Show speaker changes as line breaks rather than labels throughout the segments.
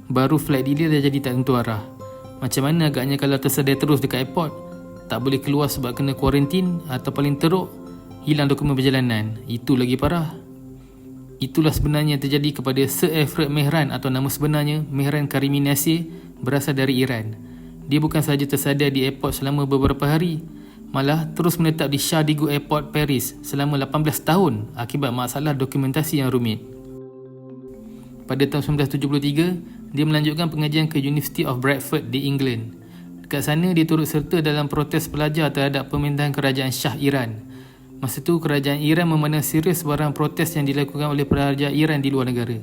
Baru flight delay dah jadi tak tentu arah. Macam mana agaknya kalau tersedar terus dekat airport? Tak boleh keluar sebab kena kuarantin, atau paling teruk, hilang dokumen perjalanan. Itu lagi parah. Itulah sebenarnya yang terjadi kepada Sir Alfred Mehran atau nama sebenarnya Mehran Karimi Nasir, berasal dari Iran. Dia bukan sahaja tersadar di airport selama beberapa hari, malah terus menetap di Charles de Gaulle Airport, Paris selama 18 tahun akibat masalah dokumentasi yang rumit. Pada tahun 1973, dia melanjutkan pengajian ke University of Bradford di England. Dekat sana dia turut serta dalam protes pelajar terhadap pemerintahan kerajaan Shah Iran. Masa tu kerajaan Iran memandang serius sebarang protes yang dilakukan oleh pelajar Iran di luar negara.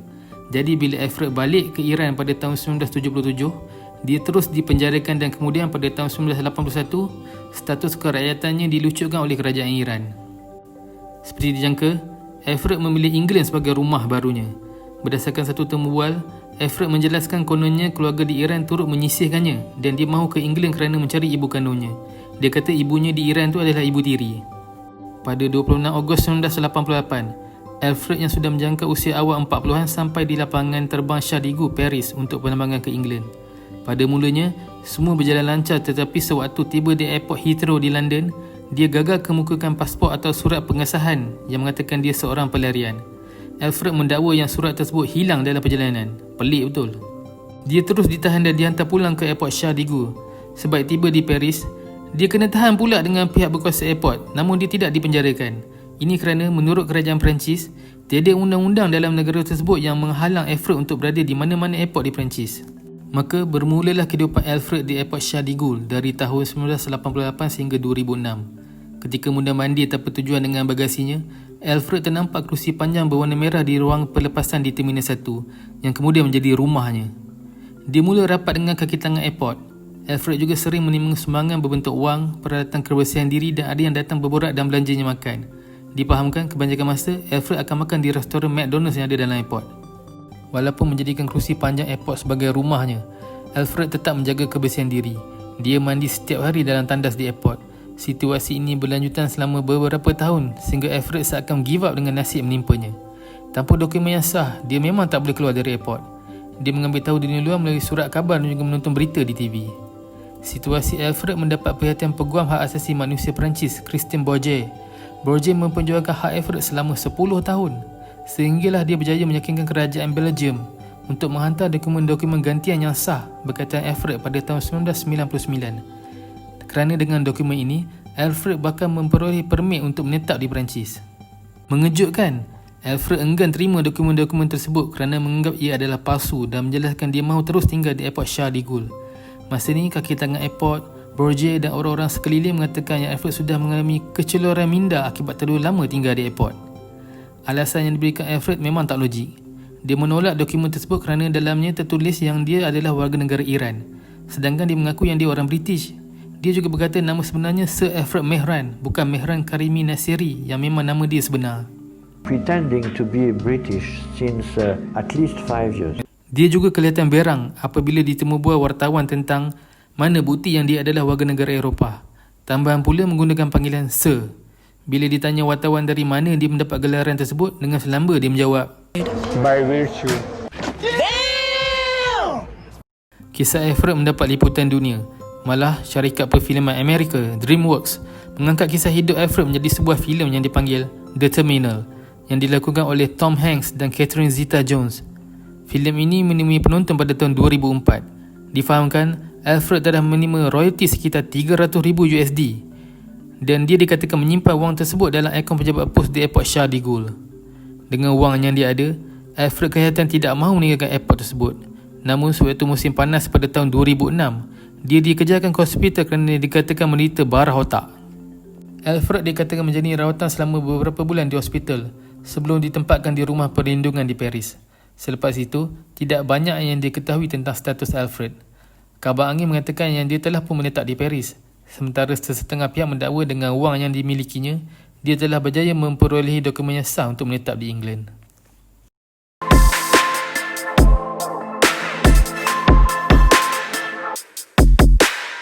Jadi bila Alfred balik ke Iran pada tahun 1977, dia terus dipenjarakan dan kemudian pada tahun 1981, status kerajaatannya dilucutkan oleh kerajaan Iran. Seperti dijangka, Alfred memilih England sebagai rumah barunya. Berdasarkan satu temu bual, Alfred menjelaskan kononnya keluarga di Iran turut menyisihkannya dan dia mahu ke England kerana mencari ibu kandungnya. Dia kata ibunya di Iran tu adalah ibu tiri. Pada 26 Ogos 1988, Alfred yang sudah menjangka usia awal 40-an sampai di lapangan terbang Charles de Gaulle, Paris untuk penerbangan ke England. Pada mulanya, semua berjalan lancar tetapi sewaktu tiba di airport Heathrow di London, dia gagal kemukakan pasport atau surat pengesahan yang mengatakan dia seorang pelarian. Alfred mendakwa yang surat tersebut hilang dalam perjalanan. Pelik betul. Dia terus ditahan dan dihantar pulang ke airport Charles de Gaulle. Sebab tiba di Paris, dia kena tahan pula dengan pihak berkuasa airport, namun dia tidak dipenjarakan. Ini kerana menurut kerajaan Perancis, tiada undang-undang dalam negara tersebut yang menghalang Alfred untuk berada di mana-mana airport di Perancis. Maka bermulalah kehidupan Alfred di airport Charles de Gaulle dari tahun 1988 sehingga 2006. Ketika mundar-mandir tanpa tujuan dengan bagasinya, Alfred ternampak kerusi panjang berwarna merah di ruang pelepasan di Terminal 1 yang kemudian menjadi rumahnya. Dia mula rapat dengan kaki tangan airport. Alfred juga sering menerima sumbangan berbentuk wang, peralatan kebersihan diri dan ada yang datang berborak dan belanjanya makan. Dipahamkan kebanyakan masa, Alfred akan makan di restoran McDonald's yang ada dalam airport. Walaupun menjadikan kerusi panjang airport sebagai rumahnya, Alfred tetap menjaga kebersihan diri. Dia mandi setiap hari dalam tandas di airport. Situasi ini berlanjutan selama beberapa tahun sehingga Alfred seakan give up dengan nasib menimpanya. Tanpa dokumen yang sah, dia memang tak boleh keluar dari airport. Dia mengambil tahu dunia luar melalui surat khabar dan juga menonton berita di TV. Situasi Alfred mendapat perhatian Peguam Hak Asasi Manusia Perancis, Christine Bourget. Bourget memperjuangkan hak Alfred selama 10 tahun, sehinggalah dia berjaya meyakinkan kerajaan Belgium untuk menghantar dokumen-dokumen gantian yang sah berkaitan Alfred pada tahun 1999. Kerana dengan dokumen ini, Alfred bakal memperoleh permit untuk menetap di Perancis. Mengejutkan, Alfred enggan terima dokumen-dokumen tersebut kerana menganggap ia adalah palsu dan menjelaskan dia mahu terus tinggal di airport Charles de Gaulle. Masa ni, kaki tangan airport, Bourget dan orang-orang sekeliling mengatakan yang Alfred sudah mengalami keceluran minda akibat terlalu lama tinggal di airport. Alasan yang diberikan Alfred memang tak logik. Dia menolak dokumen tersebut kerana dalamnya tertulis yang dia adalah warga negara Iran, sedangkan dia mengaku yang dia orang British. Dia juga berkata nama sebenarnya Sir Alfred Mehran, bukan Mehran Karimi Nasiri yang memang nama dia sebenar.
Pretending to be British since at least 5 years.
Dia juga kelihatan berang apabila ditemu bual wartawan tentang mana bukti yang dia adalah warga negara Eropah. Tambahan pula menggunakan panggilan Sir. Bila ditanya wartawan dari mana dia mendapat gelaran tersebut, dengan selamba dia menjawab,
by virtue.
Kisah Alfred mendapat liputan dunia. Malah syarikat perfilman Amerika, DreamWorks, mengangkat kisah hidup Alfred menjadi sebuah filem yang dipanggil The Terminal, yang dilakukan oleh Tom Hanks dan Catherine Zeta-Jones. Filem ini menemui penonton pada tahun 2004. Difahamkan, Alfred telah menerima royalti sekitar $300,000 dan dia dikatakan menyimpan wang tersebut dalam akaun pejabat pos di airport Charles de Gaulle. Dengan wang yang dia ada, Alfred kelihatan tidak mahu meninggalkan airport tersebut. Namun sewaktu musim panas pada tahun 2006, dia dikejarkan ke hospital kerana dikatakan menderita barah otak. Alfred dikatakan menjalani rawatan selama beberapa bulan di hospital sebelum ditempatkan di rumah perlindungan di Paris. Selepas itu, tidak banyak yang diketahui tentang status Alfred. Kabar angin mengatakan yang dia telah pun menetap di Paris. Sementara sesetengah pihak mendakwa dengan wang yang dimilikinya, dia telah berjaya memperolehi dokumen yang sah untuk menetap di England.